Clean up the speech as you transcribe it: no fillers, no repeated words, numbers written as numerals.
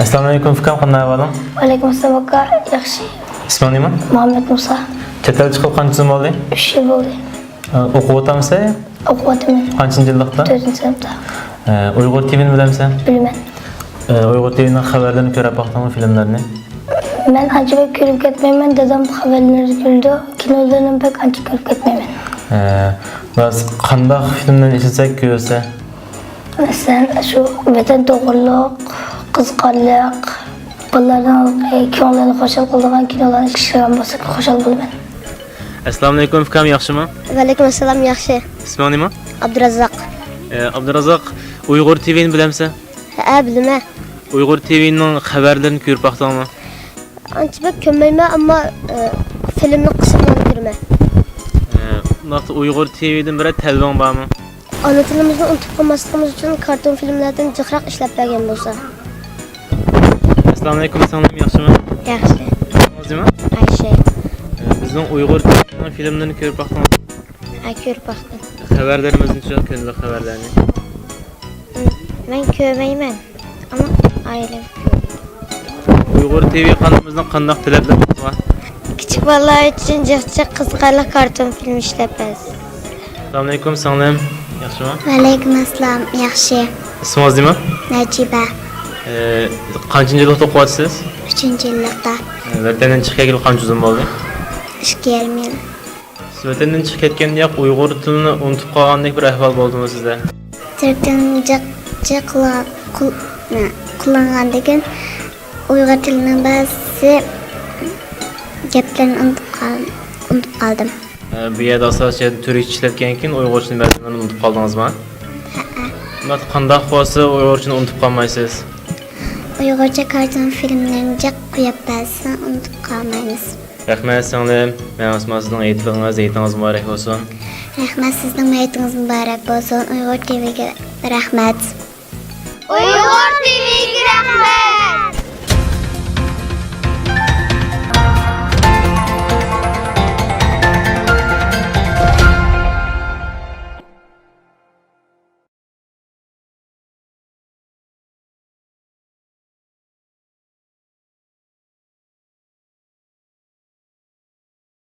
Assalomu alaykum fikam, qanday ahvoling? Alaykum assalom aka, yaxshi. Isming nima? Muhammad Musa. Chet el chiqib qancha bo'ldi? 3 yil bo'ldi. O'qib o'tamsan? O'qiyapman. Qanchinchi yillikda? 4-sinfda. Uyg'ur TV'ni bilamsan? Bilaman. Uyg'ur TV'ning xabarlarini ko'rib boqdingmi, filmlarni? Men ancha ko'rib ketmayman, dadam xabarlarni ko'rdi. Kinolarni pek ancha ko'rib ketmayman. Biz qanday filmlarni izlasak ko'rsa? Masalan, shu vatan to'g'riliq, qiziqarliq, bolalarning ko'nglini xushal qiladigan kinolarni ishlagan bo'lsa, xushal bo'laman. Assalomu alaykum fikam, yaxshimi? Va alaykum assalom, yaxshi. Isming nima? Abdurazzoq. Abdurazzoq, Uyg'ur TV'ni bilamsan? Ha, bilaman. Uyg'ur TV'ning xabarlarini ko'rib boqdingmi? Ancha ko'rmayman, ammo filmni qismini ko'raman. Naqd Uyg'ur TV'dan biri televizyon bormi? Ana tilimizni unutib qolmasligimiz uchun karton filmlardan jiqroq ishlab bergan bo'lsa. Assalomu alaykum, singlim, yaxshimi? Yaxshi. Nima? Ayşe. Bizning Uyg'ur TV'ning filmlarini ko'rib boqdingmi? Ha, ko'rib boqdim. Xabarlarimizni juda ko'ngilli xabarlarni. Men ko'rmayman, ammo oilam. Uyg'ur TV kanalımızdan qanday talablarimiz bor? Kichik bolalar uchun jiqchiq qiziqarli karton film ishlab beramiz. Assalomu alaykum, singlim, yaxshimi? Va alaykum assalom, yaxshi. Ismingiz nima? Najiba. Qanchinchi yilda o'qiyapsiz? 3-yillikda. Vatandan chiqib kelib qancha uzun bo'ldi? 2,5 yil. Siz vatandan chiqib ketganda Uyg'ur tilini unutib qolgandek bir ahvol bo'ldimi sizda? Turkdan jiq kullangandan Uyg'ur tilining ba'zi gaplarini unutib qoldim. Bu yerda asosan turk ishlatgan keyin Uyg'urchani ba'zilarini unutib qoldingizmi? Ha. Qanday bo'lsa Uyg'urchani unutib qolmaysiz? Uyg'urcha karton filmlarni jiq qo'yib bersa unutib qolmaymiz. Rahmat singlim, men sizning aytingiz muborak bo'lsin. Rahmat, sizning aytingiz muborak bo'lsin. Uyg'ur TV'ga rahmat. Uyg'ur TV'ga rahmat.